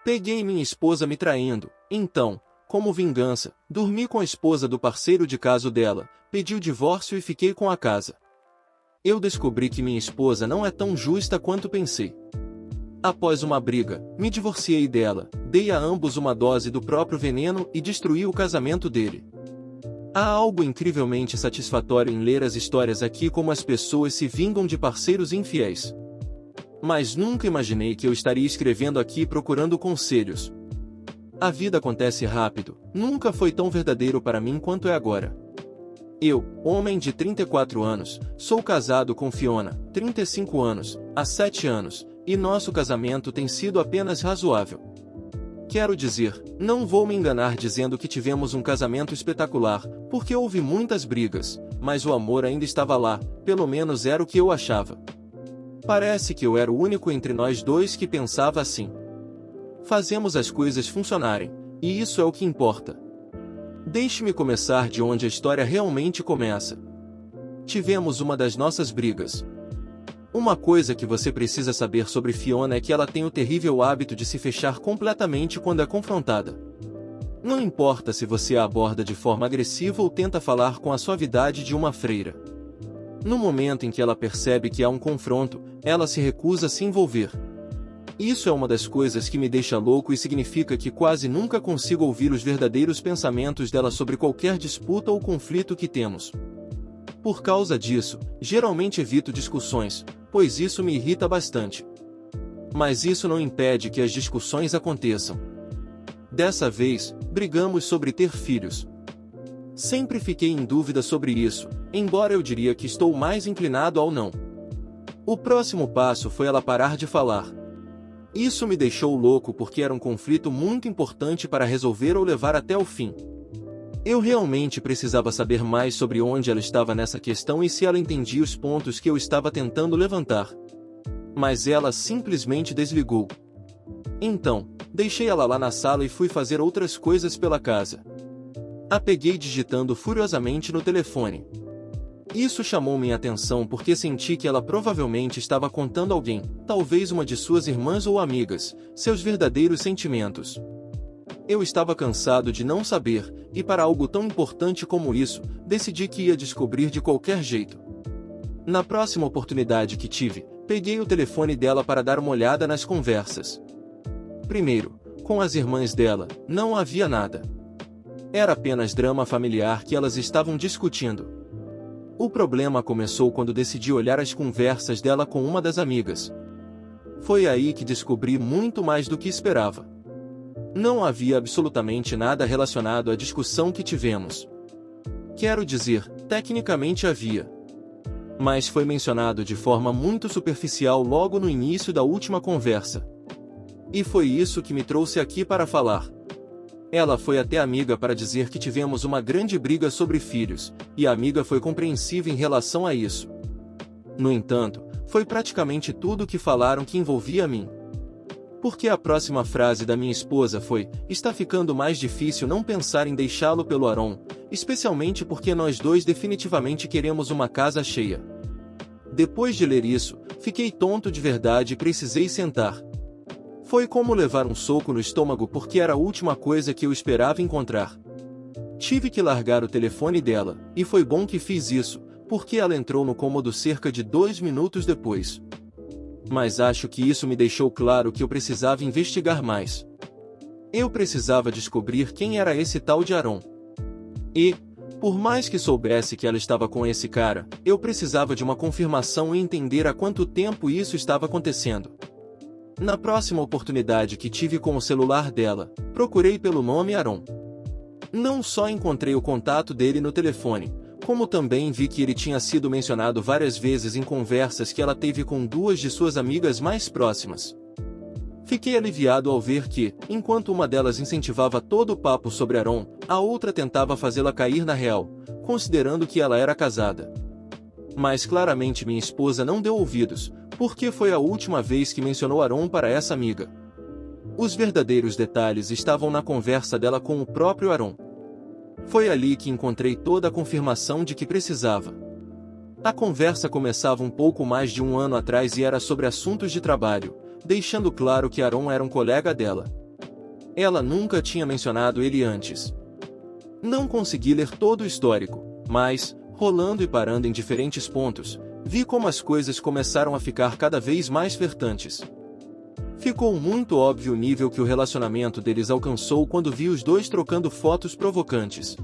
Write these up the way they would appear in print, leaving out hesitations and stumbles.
Peguei minha esposa me traindo, então, como vingança, dormi com a esposa do parceiro de caso dela, pedi o divórcio e fiquei com a casa. Eu descobri que minha esposa não é tão justa quanto pensei. Após uma briga, me divorciei dela, dei a ambos uma dose do próprio veneno e destruí o casamento dele. Há algo incrivelmente satisfatório em ler as histórias aqui como as pessoas se vingam de parceiros infiéis. Mas nunca imaginei que eu estaria escrevendo aqui procurando conselhos. A vida acontece rápido, nunca foi tão verdadeiro para mim quanto é agora. Eu, homem de 34 anos, sou casado com Fiona, 35 anos, há 7 anos, e nosso casamento tem sido apenas razoável. Quero dizer, não vou me enganar dizendo que tivemos um casamento espetacular, porque houve muitas brigas, mas o amor ainda estava lá, pelo menos era o que eu achava. Parece que eu era o único entre nós dois que pensava assim. Fazemos as coisas funcionarem, e isso é o que importa. Deixe-me começar de onde a história realmente começa. Tivemos uma das nossas brigas. Uma coisa que você precisa saber sobre Fiona é que ela tem o terrível hábito de se fechar completamente quando é confrontada. Não importa se você a aborda de forma agressiva ou tenta falar com a suavidade de uma freira. No momento em que ela percebe que há um confronto, ela se recusa a se envolver. Isso é uma das coisas que me deixa louco e significa que quase nunca consigo ouvir os verdadeiros pensamentos dela sobre qualquer disputa ou conflito que temos. Por causa disso, geralmente evito discussões, pois isso me irrita bastante. Mas isso não impede que as discussões aconteçam. Dessa vez, brigamos sobre ter filhos. Sempre fiquei em dúvida sobre isso, embora eu diria que estou mais inclinado ao não. O próximo passo foi ela parar de falar. Isso me deixou louco porque era um conflito muito importante para resolver ou levar até o fim. Eu realmente precisava saber mais sobre onde ela estava nessa questão e se ela entendia os pontos que eu estava tentando levantar. Mas ela simplesmente desligou. Então, deixei ela lá na sala e fui fazer outras coisas pela casa. A peguei digitando furiosamente no telefone. Isso chamou minha atenção porque senti que ela provavelmente estava contando a alguém, talvez uma de suas irmãs ou amigas, seus verdadeiros sentimentos. Eu estava cansado de não saber, e para algo tão importante como isso, decidi que ia descobrir de qualquer jeito. Na próxima oportunidade que tive, peguei o telefone dela para dar uma olhada nas conversas. Primeiro, com as irmãs dela, não havia nada. Era apenas drama familiar que elas estavam discutindo. O problema começou quando decidi olhar as conversas dela com uma das amigas. Foi aí que descobri muito mais do que esperava. Não havia absolutamente nada relacionado à discussão que tivemos. Quero dizer, tecnicamente havia. Mas foi mencionado de forma muito superficial logo no início da última conversa. E foi isso que me trouxe aqui para falar. Ela foi até a amiga para dizer que tivemos uma grande briga sobre filhos, e a amiga foi compreensiva em relação a isso. No entanto, foi praticamente tudo o que falaram que envolvia a mim. Porque a próxima frase da minha esposa foi: está ficando mais difícil não pensar em deixá-lo pelo Aaron, especialmente porque nós dois definitivamente queremos uma casa cheia. Depois de ler isso, fiquei tonto de verdade e precisei sentar. Foi como levar um soco no estômago porque era a última coisa que eu esperava encontrar. Tive que largar o telefone dela, e foi bom que fiz isso, porque ela entrou no cômodo cerca de 2 minutos depois. Mas acho que isso me deixou claro que eu precisava investigar mais. Eu precisava descobrir quem era esse tal de Aaron. E, por mais que soubesse que ela estava com esse cara, eu precisava de uma confirmação e entender há quanto tempo isso estava acontecendo. Na próxima oportunidade que tive com o celular dela, procurei pelo nome Aaron. Não só encontrei o contato dele no telefone, como também vi que ele tinha sido mencionado várias vezes em conversas que ela teve com 2 de suas amigas mais próximas. Fiquei aliviado ao ver que, enquanto uma delas incentivava todo o papo sobre Aaron, a outra tentava fazê-la cair na real, considerando que ela era casada. Mas claramente minha esposa não deu ouvidos, porque foi a última vez que mencionou Aaron para essa amiga. Os verdadeiros detalhes estavam na conversa dela com o próprio Aaron. Foi ali que encontrei toda a confirmação de que precisava. A conversa começava um pouco mais de 1 ano atrás e era sobre assuntos de trabalho, deixando claro que Aaron era um colega dela. Ela nunca tinha mencionado ele antes. Não consegui ler todo o histórico, mas, rolando e parando em diferentes pontos, vi como as coisas começaram a ficar cada vez mais flertantes. Ficou muito óbvio o nível que o relacionamento deles alcançou quando vi os dois trocando fotos provocantes.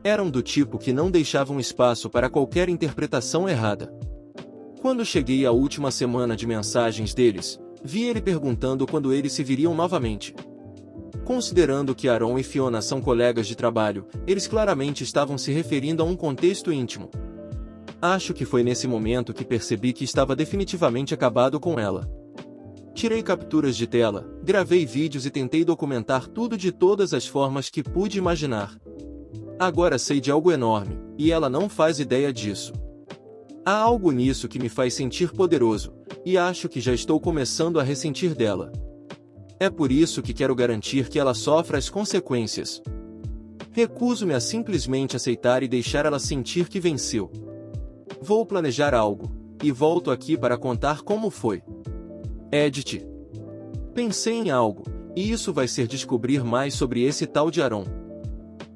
Eram do tipo que não deixavam espaço para qualquer interpretação errada. Quando cheguei à última semana de mensagens deles, vi ele perguntando quando eles se viriam novamente. Considerando que Aaron e Fiona são colegas de trabalho, eles claramente estavam se referindo a um contexto íntimo. Acho que foi nesse momento que percebi que estava definitivamente acabado com ela. Tirei capturas de tela, gravei vídeos e tentei documentar tudo de todas as formas que pude imaginar. Agora sei de algo enorme, e ela não faz ideia disso. Há algo nisso que me faz sentir poderoso, e acho que já estou começando a ressentir dela. É por isso que quero garantir que ela sofra as consequências. Recuso-me a simplesmente aceitar e deixar ela sentir que venceu. Vou planejar algo, e volto aqui para contar como foi. Edit. Pensei em algo, e isso vai ser descobrir mais sobre esse tal de Aaron.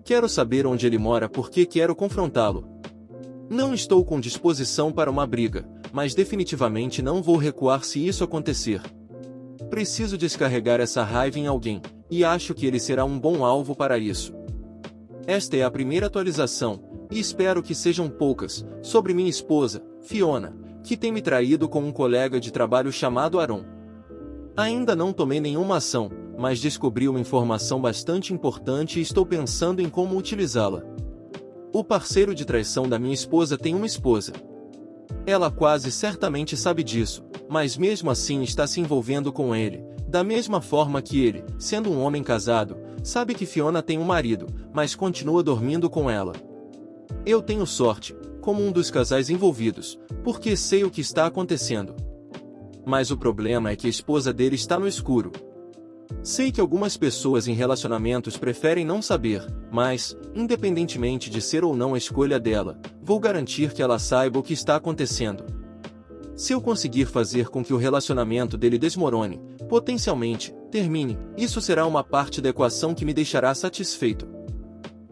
Quero saber onde ele mora porque quero confrontá-lo. Não estou com disposição para uma briga, mas definitivamente não vou recuar se isso acontecer. Preciso descarregar essa raiva em alguém, e acho que ele será um bom alvo para isso. Esta é a primeira atualização, e espero que sejam poucas, sobre minha esposa, Fiona, que tem me traído com um colega de trabalho chamado Aaron. Ainda não tomei nenhuma ação, mas descobri uma informação bastante importante e estou pensando em como utilizá-la. O parceiro de traição da minha esposa tem uma esposa. Ela quase certamente sabe disso, mas mesmo assim está se envolvendo com ele, da mesma forma que ele, sendo um homem casado, sabe que Fiona tem um marido, mas continua dormindo com ela. Eu tenho sorte, como um dos casais envolvidos, porque sei o que está acontecendo. Mas o problema é que a esposa dele está no escuro. Sei que algumas pessoas em relacionamentos preferem não saber, mas, independentemente de ser ou não a escolha dela, vou garantir que ela saiba o que está acontecendo. Se eu conseguir fazer com que o relacionamento dele desmorone, potencialmente, termine, isso será uma parte da equação que me deixará satisfeito.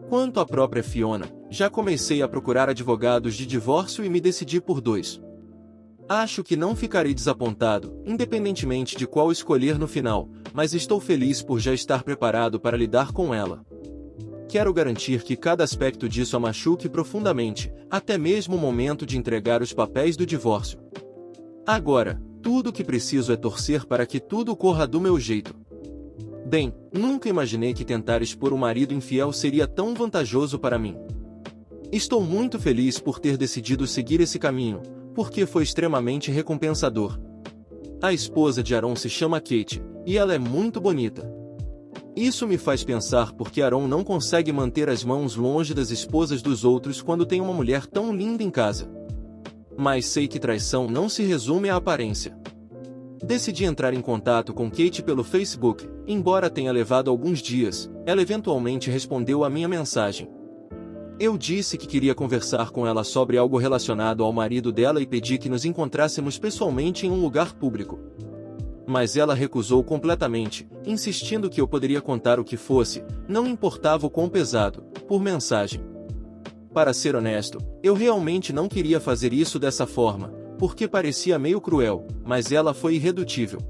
Quanto à própria Fiona, já comecei a procurar advogados de divórcio e me decidi por 2. Acho que não ficarei desapontado, independentemente de qual escolher no final, mas estou feliz por já estar preparado para lidar com ela. Quero garantir que cada aspecto disso a machuque profundamente, até mesmo o momento de entregar os papéis do divórcio. Agora, tudo o que preciso é torcer para que tudo corra do meu jeito. Bem, nunca imaginei que tentar expor um marido infiel seria tão vantajoso para mim. Estou muito feliz por ter decidido seguir esse caminho, porque foi extremamente recompensador. A esposa de Aaron se chama Kate, e ela é muito bonita. Isso me faz pensar por que Aaron não consegue manter as mãos longe das esposas dos outros quando tem uma mulher tão linda em casa. Mas sei que traição não se resume à aparência. Decidi entrar em contato com Kate pelo Facebook, embora tenha levado alguns dias, ela eventualmente respondeu à minha mensagem. Eu disse que queria conversar com ela sobre algo relacionado ao marido dela e pedi que nos encontrássemos pessoalmente em um lugar público. Mas ela recusou completamente, insistindo que eu poderia contar o que fosse, não importava o quão pesado, por mensagem. Para ser honesto, eu realmente não queria fazer isso dessa forma, porque parecia meio cruel, mas ela foi irredutível.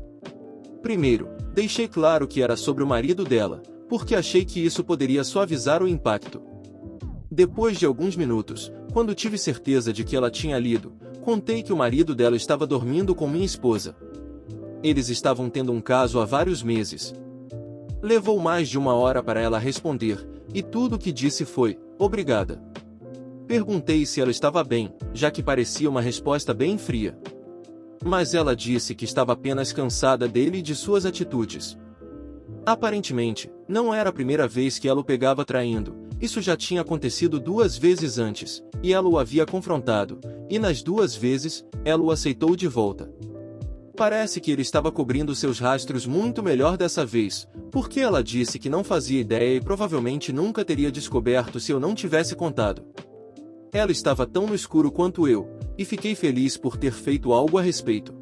Primeiro, deixei claro que era sobre o marido dela, porque achei que isso poderia suavizar o impacto. Depois de alguns minutos, quando tive certeza de que ela tinha lido, contei que o marido dela estava dormindo com minha esposa. Eles estavam tendo um caso há vários meses. Levou mais de 1 hora para ela responder, e tudo o que disse foi, obrigada. Perguntei se ela estava bem, já que parecia uma resposta bem fria. Mas ela disse que estava apenas cansada dele e de suas atitudes. Aparentemente, não era a primeira vez que ela o pegava traindo, isso já tinha acontecido 2 vezes antes, e ela o havia confrontado, e nas 2 vezes, ela o aceitou de volta. Parece que ele estava cobrindo seus rastros muito melhor dessa vez, porque ela disse que não fazia ideia e provavelmente nunca teria descoberto se eu não tivesse contado. Ela estava tão no escuro quanto eu, e fiquei feliz por ter feito algo a respeito.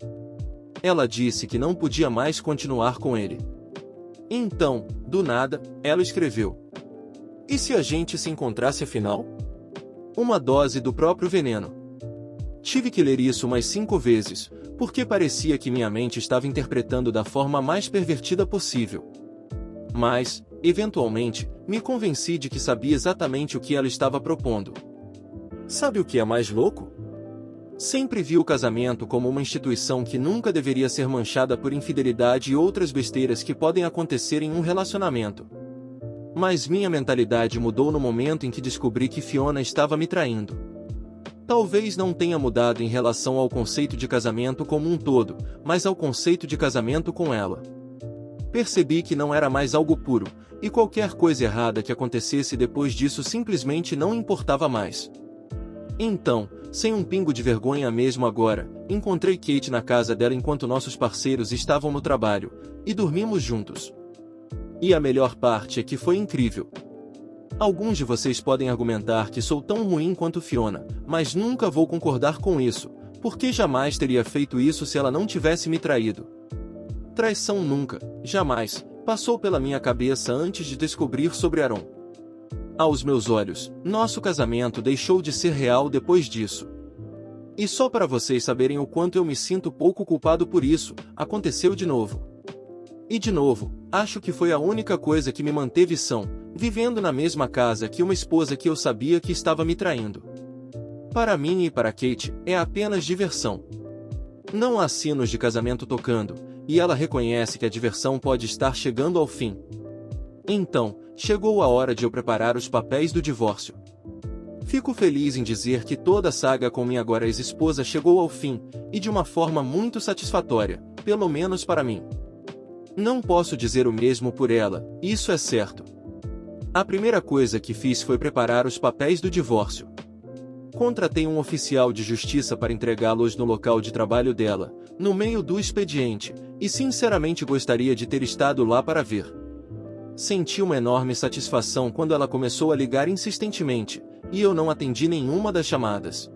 Ela disse que não podia mais continuar com ele. Então, Do nada, ela escreveu: "E se a gente se encontrasse afinal?" Uma dose do próprio veneno. Tive que ler isso umas 5 vezes, porque parecia que minha mente estava interpretando da forma mais pervertida possível. Mas, eventualmente, me convenci de que sabia exatamente o que ela estava propondo. Sabe o que é mais louco? Sempre vi o casamento como uma instituição que nunca deveria ser manchada por infidelidade e outras besteiras que podem acontecer em um relacionamento. Mas minha mentalidade mudou no momento em que descobri que Fiona estava me traindo. Talvez não tenha mudado em relação ao conceito de casamento como um todo, mas ao conceito de casamento com ela. Percebi que não era mais algo puro, e qualquer coisa errada que acontecesse depois disso simplesmente não importava mais. Então, sem um pingo de vergonha mesmo agora, encontrei Kate na casa dela enquanto nossos parceiros estavam no trabalho, e dormimos juntos. E a melhor parte é que foi incrível. Alguns de vocês podem argumentar que sou tão ruim quanto Fiona, mas nunca vou concordar com isso, porque jamais teria feito isso se ela não tivesse me traído. Traição nunca, jamais, passou pela minha cabeça antes de descobrir sobre Aaron. Aos meus olhos, nosso casamento deixou de ser real depois disso. E só para vocês saberem o quanto eu me sinto pouco culpado por isso, aconteceu de novo. E de novo, acho que foi a única coisa que me manteve são, vivendo na mesma casa que uma esposa que eu sabia que estava me traindo. Para mim e para Kate, é apenas diversão. Não há sinos de casamento tocando, e ela reconhece que a diversão pode estar chegando ao fim. Então, chegou a hora de eu preparar os papéis do divórcio. Fico feliz em dizer que toda a saga com minha agora ex-esposa chegou ao fim, e de uma forma muito satisfatória, pelo menos para mim. Não posso dizer o mesmo por ela, isso é certo. A primeira coisa que fiz foi preparar os papéis do divórcio. Contratei um oficial de justiça para entregá-los no local de trabalho dela, no meio do expediente, e sinceramente gostaria de ter estado lá para ver. Senti uma enorme satisfação quando ela começou a ligar insistentemente, e eu não atendi nenhuma das chamadas.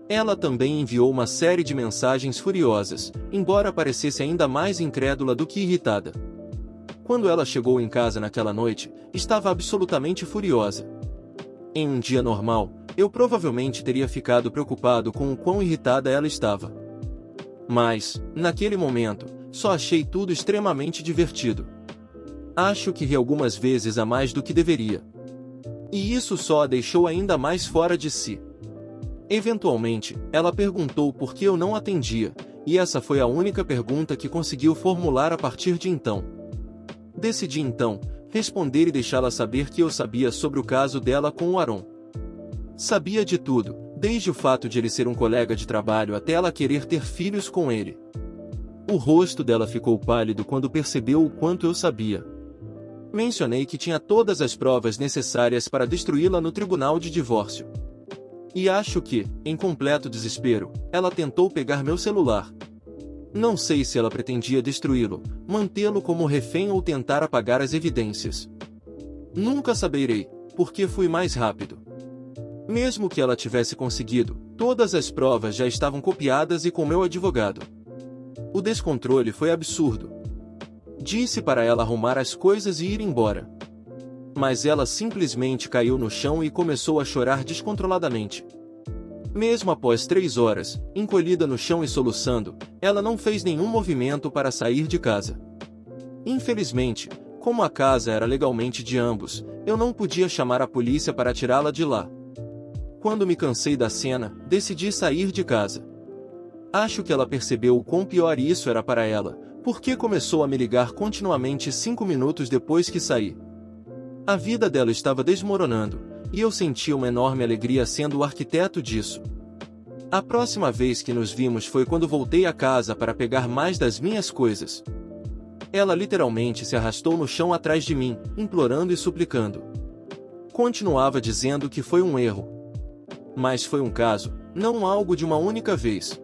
Ela também enviou uma série de mensagens furiosas, embora parecesse ainda mais incrédula do que irritada. Quando ela chegou em casa naquela noite, estava absolutamente furiosa. Em um dia normal, eu provavelmente teria ficado preocupado com o quão irritada ela estava. Mas, naquele momento, só achei tudo extremamente divertido. Acho que ri algumas vezes a mais do que deveria. E isso só a deixou ainda mais fora de si. Eventualmente, ela perguntou por que eu não atendia, e essa foi a única pergunta que conseguiu formular a partir de então. Decidi então, responder e deixá-la saber que eu sabia sobre o caso dela com o Aaron. Sabia de tudo, desde o fato de ele ser um colega de trabalho até ela querer ter filhos com ele. O rosto dela ficou pálido quando percebeu o quanto eu sabia. Mencionei que tinha todas as provas necessárias para destruí-la no tribunal de divórcio. E acho que, em completo desespero, ela tentou pegar meu celular. Não sei se ela pretendia destruí-lo, mantê-lo como refém ou tentar apagar as evidências. Nunca saberei, porque fui mais rápido. Mesmo que ela tivesse conseguido, todas as provas já estavam copiadas e com meu advogado. O descontrole foi absurdo. Disse para ela arrumar as coisas e ir embora. Mas ela simplesmente caiu no chão e começou a chorar descontroladamente. Mesmo após 3 horas, encolhida no chão e soluçando, ela não fez nenhum movimento para sair de casa. Infelizmente, como a casa era legalmente de ambos, eu não podia chamar a polícia para tirá-la de lá. Quando me cansei da cena, decidi sair de casa. Acho que ela percebeu o quão pior isso era para ela, porque começou a me ligar continuamente 5 minutos depois que saí. A vida dela estava desmoronando, e eu sentia uma enorme alegria sendo o arquiteto disso. A próxima vez que nos vimos foi quando voltei a casa para pegar mais das minhas coisas. Ela literalmente se arrastou no chão atrás de mim, implorando e suplicando. Continuava dizendo que foi um erro. Mas foi um caso, não algo de uma única vez.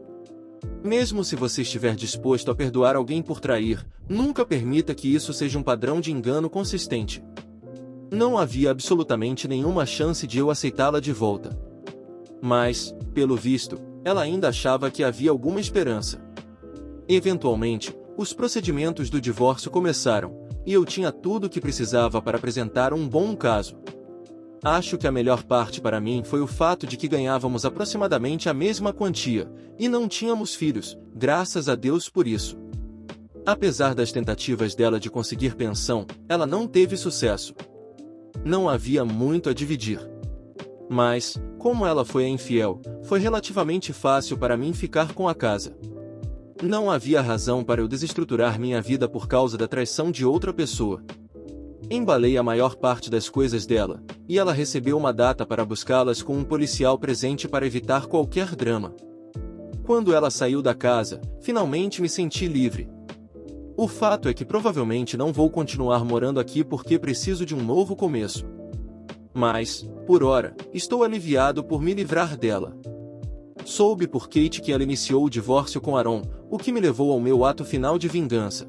Mesmo se você estiver disposto a perdoar alguém por trair, nunca permita que isso seja um padrão de engano consistente. Não havia absolutamente nenhuma chance de eu aceitá-la de volta. Mas, pelo visto, ela ainda achava que havia alguma esperança. Eventualmente, os procedimentos do divórcio começaram, e eu tinha tudo o que precisava para apresentar um bom caso. Acho que a melhor parte para mim foi o fato de que ganhávamos aproximadamente a mesma quantia, e não tínhamos filhos, graças a Deus por isso. Apesar das tentativas dela de conseguir pensão, ela não teve sucesso. Não havia muito a dividir. Mas, como ela foi a infiel, foi relativamente fácil para mim ficar com a casa. Não havia razão para eu desestruturar minha vida por causa da traição de outra pessoa. Embalei a maior parte das coisas dela, e ela recebeu uma data para buscá-las com um policial presente para evitar qualquer drama. Quando ela saiu da casa, finalmente me senti livre. O fato é que provavelmente não vou continuar morando aqui porque preciso de um novo começo. Mas, por ora, estou aliviado por me livrar dela. Soube por Kate que ela iniciou o divórcio com Aaron, o que me levou ao meu ato final de vingança.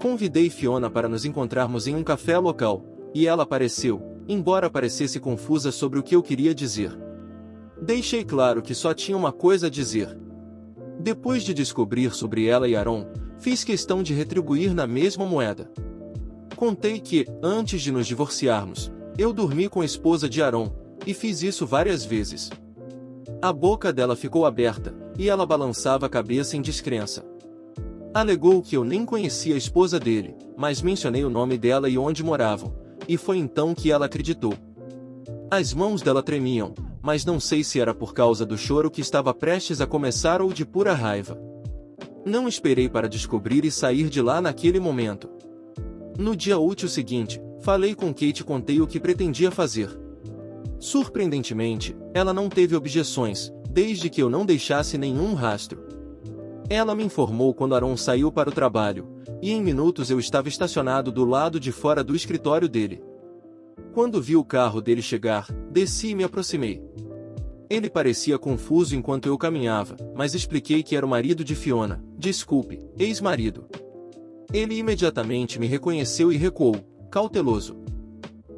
Convidei Fiona para nos encontrarmos em um café local, e ela apareceu, embora parecesse confusa sobre o que eu queria dizer. Deixei claro que só tinha uma coisa a dizer. Depois de descobrir sobre ela e Aaron, fiz questão de retribuir na mesma moeda. Contei que, antes de nos divorciarmos, eu dormi com a esposa de Aaron, e fiz isso várias vezes. A boca dela ficou aberta, e ela balançava a cabeça em descrença. Alegou que eu nem conhecia a esposa dele, mas mencionei o nome dela e onde moravam, e foi então que ela acreditou. As mãos dela tremiam, mas não sei se era por causa do choro que estava prestes a começar ou de pura raiva. Não esperei para descobrir e sair de lá naquele momento. No dia útil seguinte, falei com Kate e contei o que pretendia fazer. Surpreendentemente, ela não teve objeções, desde que eu não deixasse nenhum rastro. Ela me informou quando Aaron saiu para o trabalho, e em minutos eu estava estacionado do lado de fora do escritório dele. Quando vi o carro dele chegar, desci e me aproximei. Ele parecia confuso enquanto eu caminhava, mas expliquei que era o marido de Fiona, desculpe, ex-marido. Ele imediatamente me reconheceu e recuou, cauteloso.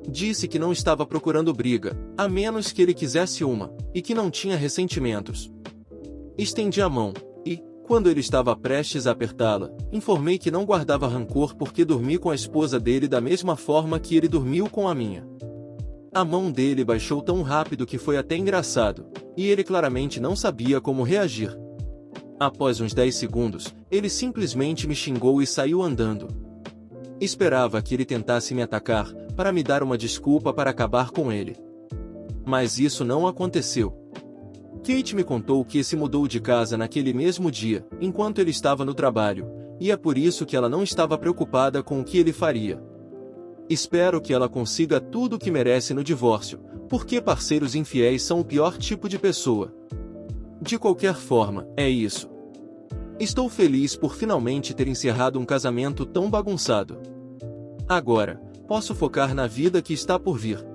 Disse que não estava procurando briga, a menos que ele quisesse uma, e que não tinha ressentimentos. Estendi a mão, e, quando ele estava prestes a apertá-la, informei que não guardava rancor porque dormi com a esposa dele da mesma forma que ele dormiu com a minha. A mão dele baixou tão rápido que foi até engraçado, e ele claramente não sabia como reagir. Após uns 10 segundos, ele simplesmente me xingou e saiu andando. Esperava que ele tentasse me atacar, para me dar uma desculpa para acabar com ele. Mas isso não aconteceu. Kate me contou que se mudou de casa naquele mesmo dia, enquanto ele estava no trabalho, e é por isso que ela não estava preocupada com o que ele faria. Espero que ela consiga tudo o que merece no divórcio, porque parceiros infiéis são o pior tipo de pessoa. De qualquer forma, é isso. Estou feliz por finalmente ter encerrado um casamento tão bagunçado. Agora, posso focar na vida que está por vir.